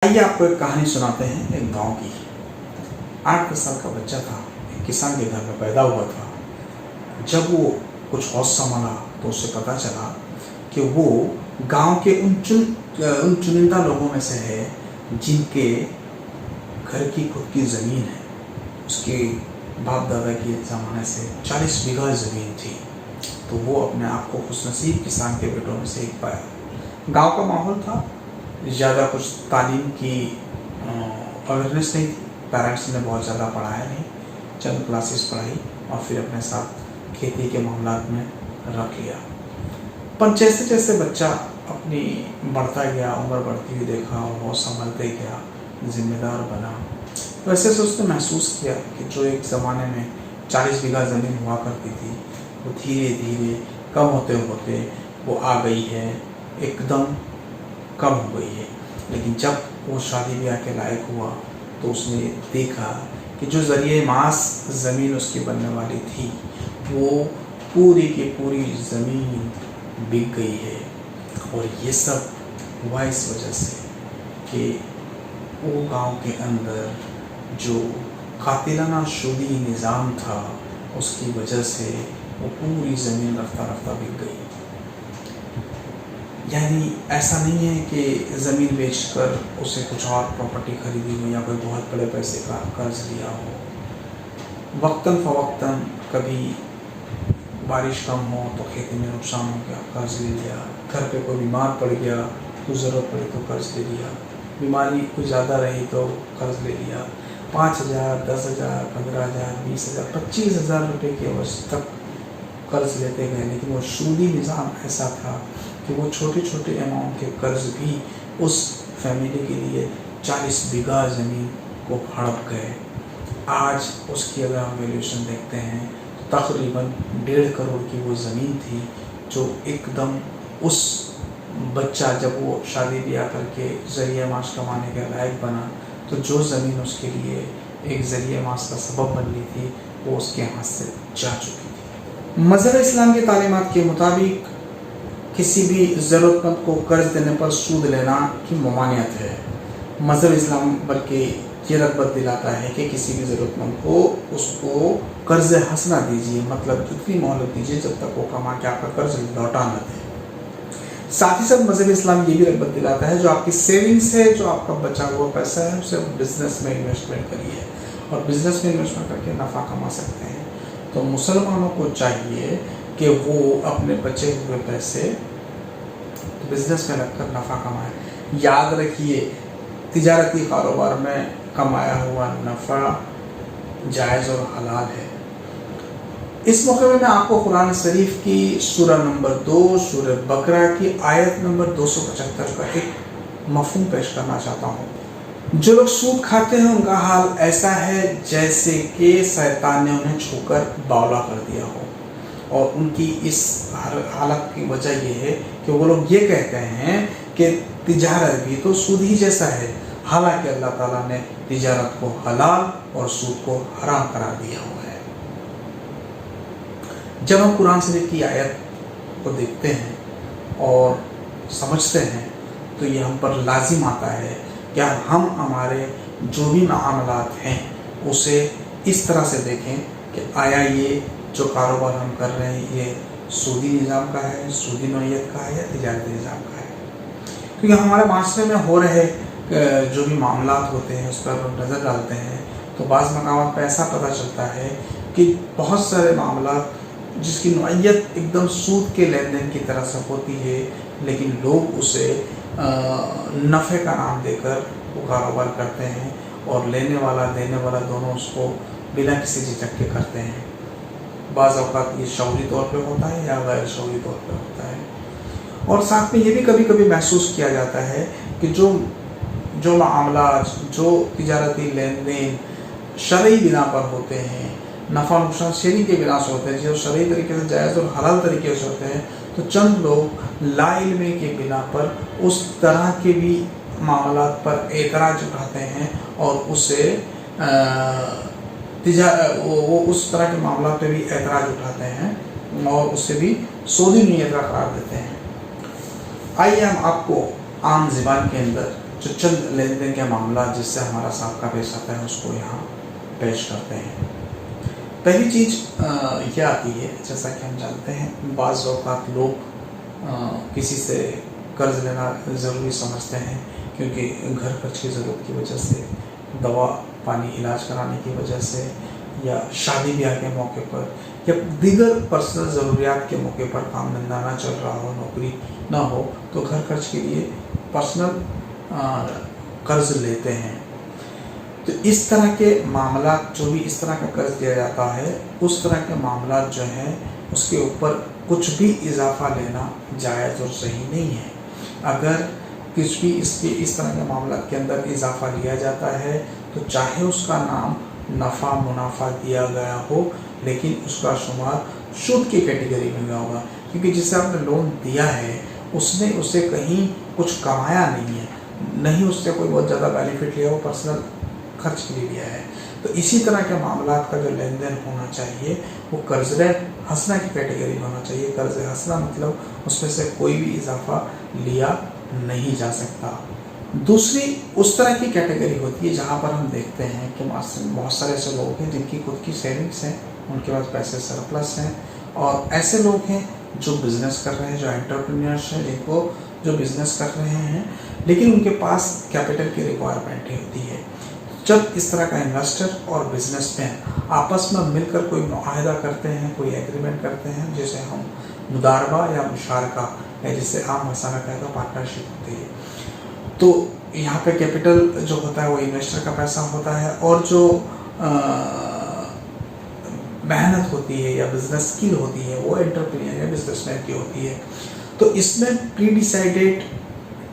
आइए आपको एक कहानी सुनाते हैं एक गांव की। 8-10 साल का बच्चा था, एक किसान के घर में पैदा हुआ था। जब वो कुछ होश संभाला तो उसे पता चला कि वो गांव के उन चुनिंदा लोगों में से है जिनके घर की खुद की ज़मीन है। उसके बाप दादा के ज़माने से 40 बीघा ज़मीन थी। तो वो अपने आप को खुशनसीब किसान के बेटों में से एक पाया। गांव का माहौल था, ज़्यादा कुछ तालीम की अवेयरनेस नहीं थी। पेरेंट्स ने बहुत ज़्यादा पढ़ाया नहीं, चंद क्लासेस पढ़ाई और फिर अपने साथ खेती के मामलात में रख लिया। पर जैसे जैसे बच्चा अपनी बढ़ता गया, उम्र बढ़ती हुई देखा और बहुत संभलते गया, जिम्मेदार बना, वैसे से उसने महसूस किया कि जो एक ज़माने में 40 बीघा ज़मीन हुआ करती थी वो धीरे धीरे कम होते होते वो आ गई है, एकदम कम हो गई है। लेकिन जब वो शादी ब्याह के लायक हुआ तो उसने देखा कि जो ज़रिए मास ज़मीन उसकी बनने वाली थी वो पूरी की पूरी ज़मीन बिक गई है। और ये सब हुआ इस वजह से कि वो गांव के अंदर जो कातिलाना सूदी निज़ाम था उसकी वजह से वो पूरी ज़मीन रफ्ता रफ्ता बिक गई। यानी ऐसा नहीं है कि ज़मीन बेचकर उसे कुछ और प्रॉपर्टी खरीदी हो या कोई बहुत बड़े पैसे का कर्ज लिया हो। वक्तन फ़वक्तन कभी बारिश कम हो तो खेती में नुकसान हो गया, कर्ज ले लिया। घर पे कोई बीमार पड़ गया, कुछ ज़रूरत पड़ी तो कर्ज ले लिया। बीमारी कुछ ज़्यादा रही तो कर्ज ले लिया। 5,000, 10,000, 15,000, 20,000, 25,000 रुपये की अवस्था तक कर्ज लेते गए। लेकिन वो सूदी निज़ाम ऐसा था कि वो छोटे छोटे अमाउंट के कर्ज भी उस फैमिली के लिए 40 बीघा ज़मीन को हड़प गए। आज उसकी अगर हम वैल्यूएशन देखते हैं तो तकरीबन 1.5 करोड़ की वो ज़मीन थी जो एकदम उस बच्चा जब वो शादी ब्याह करके ज़रिए माश कमाने के लायक बना तो जो ज़मीन उसके लिए एक ज़रिए माश का सबब बन रही थी वो उसके हाथ से जा चुकी थी। मज़हब इस्लाम की तालीमात के मुताबिक किसी भी ज़रूरतमंद को कर्ज देने पर सूद लेना की ममानियत है। मज़हब इस्लाम बल्कि ये रग़बत दिलाता है कि किसी भी ज़रूरतमंद को उसको कर्ज हसना दीजिए, मतलब इतनी मोहलत दीजिए जब तक वो कमा के आपका कर्ज लौटा न दे। साथ ही साथ मज़हब इस्लाम ये भी रग़बत दिलाता है जो आपकी सेविंग्स है, जो आपका बचा हुआ पैसा है, उसे बिज़नेस में इन्वेस्टमेंट करिए और बिज़नेस में इन्वेस्टमेंट करके नफ़ा कमा सकते हैं। तो मुसलमानों को चाहिए कि वो अपने बचे हुए पैसे बिज़नेस में लगकर नफ़ा कमाएं। याद रखिए, तिजारती कारोबार में कमाया हुआ नफ़ा जायज़ और हलाल है। इस मौके में मैं आपको कुरान शरीफ की सूरा नंबर 2 सूरह बकरा की आयत नंबर 275 का एक मफ़हूम पेश करना चाहता हूँ। जो लोग सूद खाते हैं उनका हाल ऐसा है जैसे कि शैतान ने उन्हें छूकर बावला कर दिया हो। और उनकी इस हालत की वजह यह है कि वो लोग ये कहते हैं कि तिजारत भी तो सूद ही जैसा है, हालांकि अल्लाह ताला ने तिजारत को हलाल और सूद को हराम करार दिया हुआ है। जब हम कुरान शरीफ की आयत को देखते हैं और समझते हैं तो ये हम पर लाजिम आता है कि हम हमारे जो भी मामलात हैं उसे इस तरह से देखें कि आया ये जो कारोबार हम कर रहे हैं ये सूदी निज़ाम का है, सूदी नौइयत का है या तिजारती निज़ाम का है। क्योंकि हमारे माशरे में हो रहे जो भी मामलात होते हैं उस पर नज़र डालते हैं तो बाज़ मकामात पर ऐसा पता चलता है कि बहुत सारे मामलात जिसकी नौइयत एकदम सूद के लेन देन की तरह से होती है, लेकिन लोग उसे नफ़े का नाम देकर वो कारोबार करते हैं और लेने वाला देने वाला दोनों उसको बिना किसी झिझक के करते हैं। बाज़ औक़ात ये शौरी तौर पे होता है या गैर शौरी तौर पे होता है। और साथ में ये भी कभी कभी महसूस किया जाता है कि जो मामला जो तिजारती लेन देन शरई बिना पर होते हैं, नफ़ा नुकसान शरी के बिना से होते हैं, जो शरई तरीके से जायज़ और हलाल तरीके से होते हैं, तो चंद लोग लाइल्मी के बिना पर उस तरह के भी मामलात पर एतराज़ उठाते हैं और उसे वो उस तरह के मामला पे भी एतराज़ उठाते हैं और उससे भी सूदी नीयत का करार देते हैं। आइए हम आपको आम ज़बान के अंदर जो चंद लेन देन के मामला जिससे हमारा साबका पेश आता है उसको यहाँ पेश करते हैं। पहली चीज़ यह आती है, जैसा कि हम जानते हैं बाज़ औक़ात लोग किसी से कर्ज़ लेना ज़रूरी समझते हैं, क्योंकि घर खर्च की ज़रूरत की वजह से, दवा पानी इलाज कराने की वजह से, या शादी ब्याह के मौके पर, या दीगर पर्सनल ज़रूरियात के मौके पर काम धंधा ना चल रहा हो, नौकरी ना हो, तो घर खर्च के लिए पर्सनल कर्ज़ लेते हैं। तो इस तरह के मामला, जो भी इस तरह का कर्ज़ दिया जाता है, उस तरह के मामला जो है उसके ऊपर कुछ भी इजाफा लेना जायज़ और सही नहीं है। अगर कुछ भी इसके इस तरह के मामला के अंदर इजाफा लिया जाता है तो चाहे उसका नाम नफ़ा मुनाफा दिया गया हो, लेकिन उसका शुमार सूद की कैटेगरी में होगा, क्योंकि जिसे आपने लोन दिया है उसने उसे कहीं कुछ कमाया नहीं है, नहीं उससे कोई बहुत ज़्यादा बेनिफिट लिया, वो पर्सनल खर्च के लिए लिया है। तो इसी तरह के मामला का जो लेन देन होना चाहिए वो कर्ज़ हसना की कैटेगरी में होना चाहिए। कर्ज़ हसना मतलब उसमें से कोई भी इजाफा लिया नहीं जा सकता। दूसरी उस तरह की कैटेगरी होती है जहाँ पर हम देखते हैं कि बहुत सारे ऐसे लोग हैं जिनकी खुद की सेविंग्स हैं, उनके पास पैसे सरप्लस हैं, और ऐसे लोग हैं जो बिज़नेस कर रहे हैं, जो एंटरप्रेन्योर्स हैं, जिनको जो बिज़नेस कर रहे हैं, लेकिन उनके पास कैपिटल की रिक्वायरमेंट होती है। जब इस तरह का इन्वेस्टर और बिजनेसमैन आपस में मिलकर कोई मुआहदा करते हैं, कोई एग्रीमेंट करते हैं, जिसे हम मुदारबा या मुशारका या जिसे आम भाषा में कहते हैं पार्टनरशिप होती है, तो यहाँ पे कैपिटल जो होता है वो इन्वेस्टर का पैसा होता है, और जो मेहनत होती है या बिजनेस स्किल होती है वो एंटरप्रेन्योर या बिजनेसमैन की होती है। तो इसमें pre decided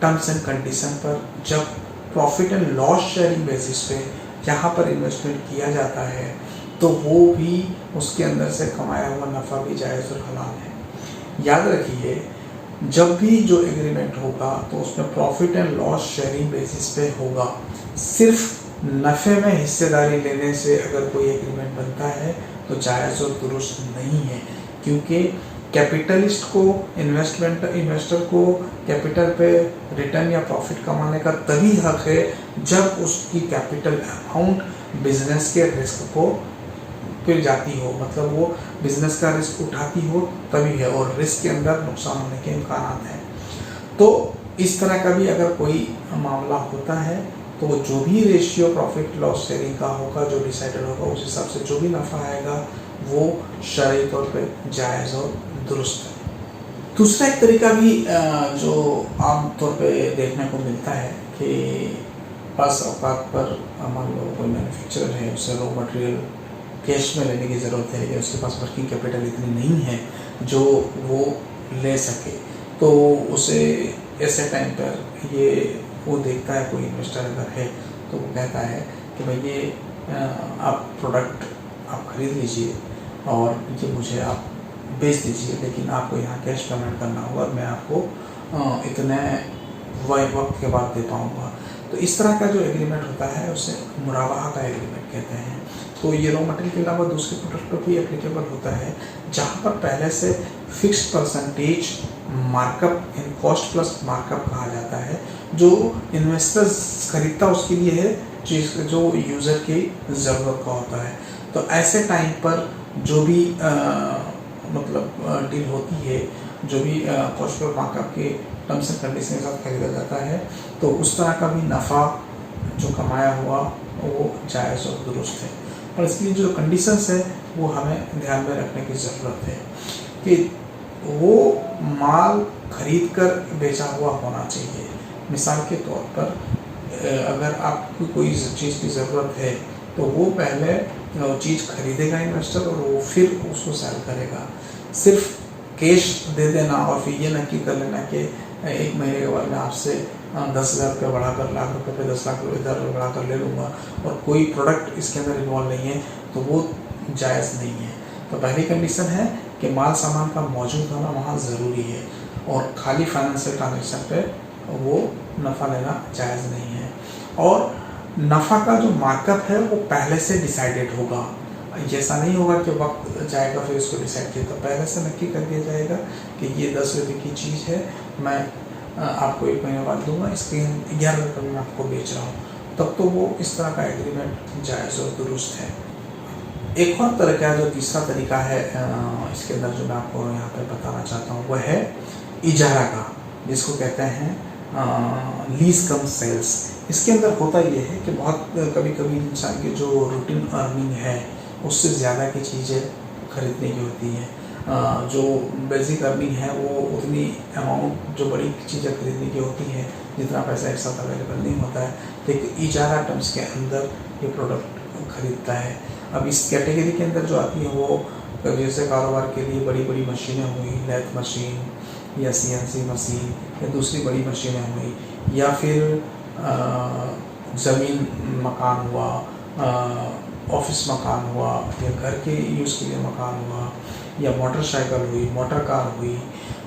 terms and condition पर जब profit and loss sharing basis पे यहाँ पर इन्वेस्टमेंट किया जाता है तो वो भी उसके अंदर से कमाया हुआ नफ़ा भी जायज़ और हलाल है। याद रखिए, जब भी जो एग्रीमेंट होगा तो उसमें profit and loss sharing basis पे होगा। सिर्फ नफ़े में हिस्सेदारी लेने से अगर कोई एग्रीमेंट बनता है तो जायज़ और दुरुस्त नहीं है, क्योंकि कैपिटलिस्ट को इन्वेस्टर को कैपिटल पे रिटर्न या प्रॉफिट कमाने का तभी हक है जब उसकी कैपिटल अमाउंट बिजनेस के रिस्क को फिर जाती हो, मतलब वो बिजनेस का रिस्क उठाती हो तभी है, और रिस्क के अंदर नुकसान होने के इम्कान हैं। तो इस तरह का भी अगर कोई मामला होता है तो जो भी रेशियो प्रॉफिट लॉस शेयरिंग का होगा, जो डिसाइडेड होगा, उस हिसाब से जो भी नफ़ा आएगा वो शरई तौर पे जायज़ और दुरुस्त है। दूसरा एक तरीका भी जो आम तौर पे देखने को मिलता है कि बस औकात पर मान लो कोई मैन्युफैक्चरर है, उसे रॉ मटेरियल कैश में लेने की ज़रूरत है, लेकिन उसके पास वर्किंग कैपिटल इतनी नहीं है जो वो ले सके, तो उसे ऐसे टाइम पर ये वो देखता है, कोई इन्वेस्टर अगर है तो वो कहता है कि भाई ये आप प्रोडक्ट आप ख़रीद लीजिए और ये मुझे आप बेच दीजिए, लेकिन आपको यहाँ कैश पेमेंट करना होगा और मैं आपको इतने वक्त के बाद दे पाऊँगा। तो इस तरह का जो एग्रीमेंट होता है उसे मुराबाहा का एग्रीमेंट कहते हैं। तो ये रॉ मटेरियल के अलावा दूसरे प्रोडक्ट पर भी एप्लीकेबल होता है, जहाँ पर पहले से fixed percentage markup in cost plus markup कहा जाता है, जो इन्वेस्टर्स खरीदता उसके लिए है, जो यूज़र की ज़रूरत का होता है। तो ऐसे टाइम पर जो भी मतलब डील होती है, जो भी कॉस्ट प्लस मार्कअप के टर्म्स एंड कंडीशन के साथ खरीदा जाता है, तो उस तरह का भी नफ़ा जो कमाया हुआ वो जायज़ और दुरुस्त है। और इसकी जो कंडीशंस है वो हमें ध्यान में रखने की ज़रूरत है कि वो माल खरीद कर बेचा हुआ होना चाहिए। मिसाल के तौर पर अगर आपको कोई चीज़ की ज़रूरत है तो वो पहले वो चीज़ खरीदेगा इन्वेस्टर और वो फिर उसको सेल करेगा। सिर्फ कैश दे देना और फिर ये नक्की कर लेना कि एक महीने के बाद मैं आपसे 10,000 रुपये बढ़ाकर लाख रुपये पे 10 लाख रुपये इधर बढ़ाकर ले लूँगा और कोई प्रोडक्ट इसके अंदर इन्वॉल्व नहीं है, तो वो जायज़ नहीं है। तो पहली कंडीशन है कि माल सामान का मौजूद होना वहाँ ज़रूरी है, और खाली फाइनेंशियल ट्रांजेक्शन पे वो नफ़ा लेना जायज़ नहीं है। और नफ़ा का जो मार्कअप है वो पहले से डिसाइडेड होगा, ऐसा नहीं होगा कि वक्त जाएगा फिर इसको डिसाइड किया, तो पहले से नक्की कर दिया जाएगा कि ये 10 रुपये की चीज़ है, मैं आपको 1 महीने बाद दूंगा, इसके 11 रुपये में आपको बेच रहा हूँ, तब तो वो इस तरह का एग्रीमेंट जायज़ और दुरुस्त है। एक और तरह का जो तीसरा तरीका है इसके अंदर जो मैं आपको यहाँ पे बताना चाहता हूँ वह है इजारा का, जिसको कहते हैं लीज कम सेल्स। इसके अंदर होता ये है कि बहुत कभी कभी इंसान की जो रूटीन अर्निंग है उससे ज़्यादा की चीज़ें खरीदने की होती हैं। जो बेसिक अर्निंग है वो उतनी अमाउंट जो बड़ी चीज़ें खरीदने की होती हैं जितना पैसा एक साथ अवेलेबल नहीं होता है, लेकिन इजारा टर्म्स के अंदर ये प्रोडक्ट खरीदता है। अब इस कैटेगरी के अंदर जो आती है वो जैसे कारोबार के लिए बड़ी बड़ी मशीनें हुई, लैथ मशीन या CNC मशीन या दूसरी बड़ी मशीनें हुई, या फिर ज़मीन मकान हुआ, ऑफिस मकान हुआ, या घर के यूज़ के लिए मकान हुआ, या मोटरसाइकिल हुई, मोटर कार हुई,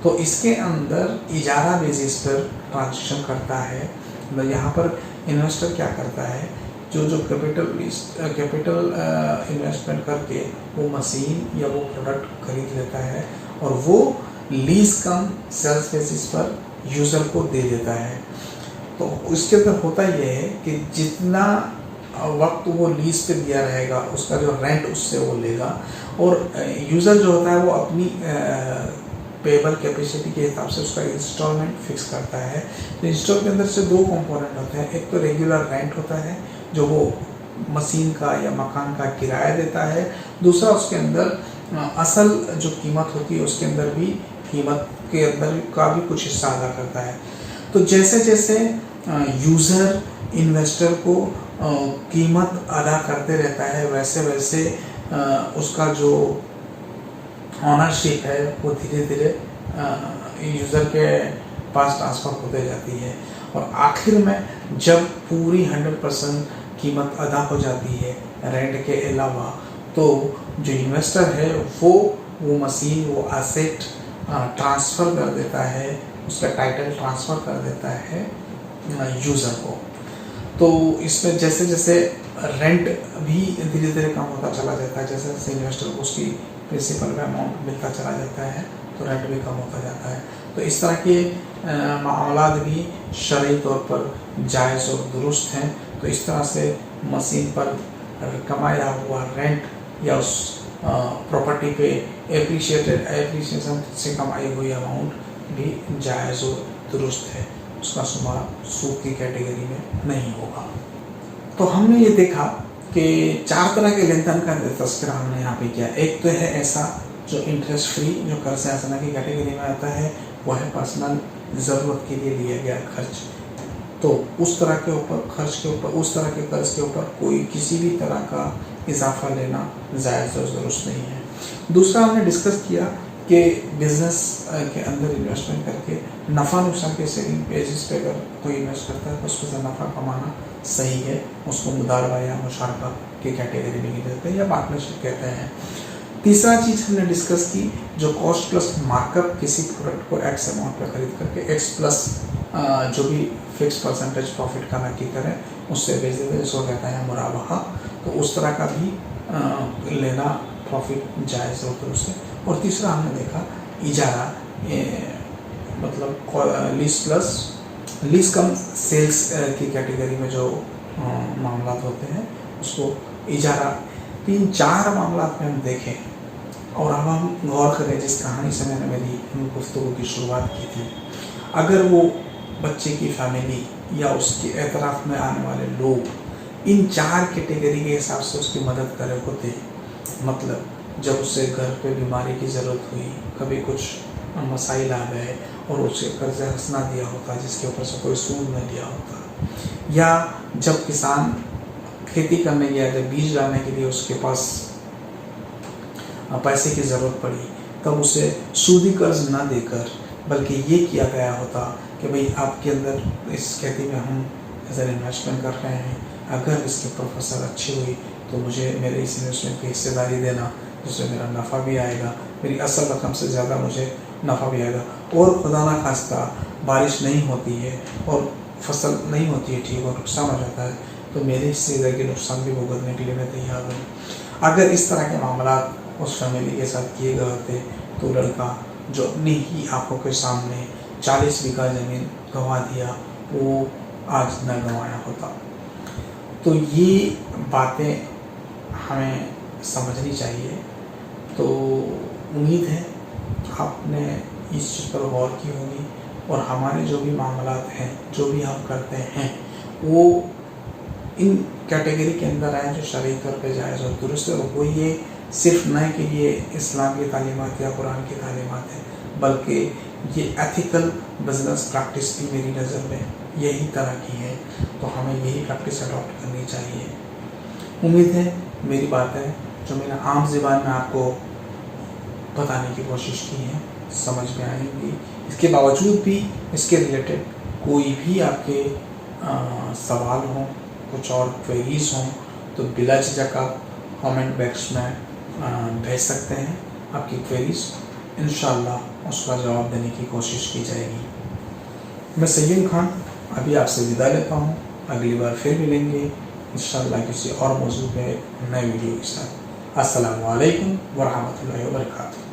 तो इसके अंदर इजारा बेसिस पर ट्रांजेक्शन करता है। मतलब यहाँ पर इन्वेस्टर क्या करता है, जो कैपिटल इन्वेस्टमेंट करके वो मशीन या वो प्रोडक्ट खरीद लेता है और वो लीज कम सेल्स बेसिस पर यूज़र को दे देता है। तो इसके अंदर होता ये है कि जितना वक्त वो लीज पे दिया रहेगा उसका जो रेंट उससे वो लेगा, और यूज़र जो होता है वो अपनी पेबल कैपेसिटी के हिसाब से उसका इंस्टॉलमेंट फिक्स करता है। तो इंस्टॉल के अंदर से 2 कंपोनेंट होते हैं, एक तो रेगुलर रेंट होता है जो वो मशीन का या मकान का किराया देता है, दूसरा उसके अंदर असल जो कीमत होती है उसके अंदर भी कीमत के अंदर का भी कुछ हिस्सा अदा करता है। तो जैसे जैसे यूज़र इन्वेस्टर को कीमत अदा करते रहता है वैसे वैसे उसका जो ऑनरशिप है वो धीरे धीरे यूज़र के पास ट्रांसफ़र होते जाती है, और आखिर में जब पूरी 100% कीमत अदा हो जाती है रेंट के अलावा, तो जो इन्वेस्टर है वो मशीन, वो एसेट ट्रांसफ़र कर देता है, उसका टाइटल ट्रांसफ़र कर देता है यूज़र को। तो इसमें जैसे जैसे रेंट भी धीरे धीरे कम होता चला जाता है, जैसे जैसे इन्वेस्टर को उसकी प्रिंसिपल का अमाउंट मिलता चला जाता है तो रेंट भी कम होता जाता है। तो इस तरह के मामलात भी शरई तौर पर जायज़ और दुरुस्त हैं। तो इस तरह से मशीन पर कमाया हुआ रेंट या उस प्रॉपर्टी पे एप्रिसिएशन से कमाई हुई अमाउंट भी जायज़ और दुरुस्त है, उसका शुमार सूद की कैटेगरी में नहीं होगा। तो हमने ये देखा कि 4 तरह के लेन देन का तस्करा हमने यहाँ पे किया। एक तो है ऐसा जो इंटरेस्ट फ्री, जो कर्ज याचना की कैटेगरी में आता है, वह है पर्सनल ज़रूरत के लिए लिया गया खर्च। तो उस तरह के ऊपर खर्च के ऊपर, उस तरह के कर्ज के ऊपर कोई किसी भी तरह का इजाफा लेना जायज़ और दुरुस्त नहीं है। दूसरा हमने डिस्कस किया कि बिज़नेस के अंदर इन्वेस्टमेंट करके नफ़ा नुकसान के सेविंग बेसिस पे अगर कोई इन्वेस्ट करता है तो उसमें से नफ़ा कमाना सही है, उसको मुदारबा या मुशारका की कैटेगरी में गिनते हैं या पार्टनरशिप कहते हैं। तीसरा चीज़ हमने डिस्कस की जो कॉस्ट प्लस मार्कअप, किसी प्रोडक्ट को एक्स अमाउंट पर खरीद करके एक्स प्लस जो भी फिक्स परसेंटेज प्रॉफिट का नक्की करें उससे बेच देते हैं, इसको कहते हैं मुराबहा। तो उस तरह का भी लेना प्रॉफिट जायज़ और दुरुस्त है। और तीसरा हमने देखा इजारा, मतलब लीज कम सेल्स की कैटेगरी में जो मामला होते हैं उसको इजारा। 3-4 मामला में हम देखें और अब हम गौर करें जिस कहानी से मैंने मेरी गुफ्तगू की शुरुआत की थी। अगर वो बच्चे की फैमिली या उसके एतराफ़ में आने वाले लोग इन 4 कैटेगरी के हिसाब से उसकी मदद करे होते, मतलब जब उससे घर पे बीमारी की ज़रूरत हुई, कभी कुछ मसाइल आ गए और उसे कर्ज़ हंसना दिया होता जिसके ऊपर से कोई सूद न लिया होता, या जब किसान खेती करने गया, जब बीज डालने के लिए उसके पास पैसे की ज़रूरत पड़ी, तब उसे सूदी कर्ज न देकर बल्कि ये किया गया होता कि भाई आपके अंदर इस खेती में हम एज एन इन्वेस्टमेंट कर रहे हैं, अगर इसके ऊपर फसल अच्छी हुई तो मुझे मेरे इस इन्वेस्टमेंट की हिस्सेदारी देना, जिससे मेरा नफ़ा भी आएगा, मेरी असल रकम से ज़्यादा मुझे नफ़ा भी आएगा। और खुदा न खास्ता बारिश नहीं होती है और फसल नहीं होती है ठीक और नुकसान हो जाता है, तो मेरे हिस्से के नुकसान भी भुगतने के लिए मैं तैयार हूँ। अगर इस तरह के मामला उस फैमिली के साथ किए गए होते तो लड़का जो अपनी ही आंखों के सामने 40 बीघा ज़मीन गंवा दिया वो आज न गंवाया होता। तो ये बातें हमें समझनी चाहिए। तो उम्मीद है आपने इस चीज़ पर गौर की होगी और हमारे जो भी मामलात हैं, जो भी हम करते हैं, वो इन कैटेगरी के अंदर आए जो शरई तौर पे जायज़ और दुरुस्त है। वो ये सिर्फ न कि ये इस्लाम की तालीमात या कुरान की तालीमात है, बल्कि ये एथिकल बिजनेस प्रैक्टिस भी मेरी नज़र में यही तरह की है। तो हमें यही प्रैक्टिस अडॉप्ट करनी चाहिए। उम्मीद है मेरी बातें जो मैंने आम ज़बान में आपको बताने की कोशिश की है समझ में आएंगी। इसके बावजूद भी इसके रिलेटेड कोई भी आपके सवाल हों, कुछ और क्वेरीज हों, तो बिला झिझक आप कमेंट बॉक्स में भेज सकते हैं आपकी क्वेरीज। इंशाअल्लाह उसका जवाब देने की कोशिश की जाएगी। मैं सय्यद खान अभी आपसे विदा लेता हूँ। अगली बार फिर मिलेंगे इंशाअल्लाह किसी और मौजू पे नए वीडियो के साथ। अस्सलामु अलैकुम व रहमतुल्लाहि व बरकातुहू।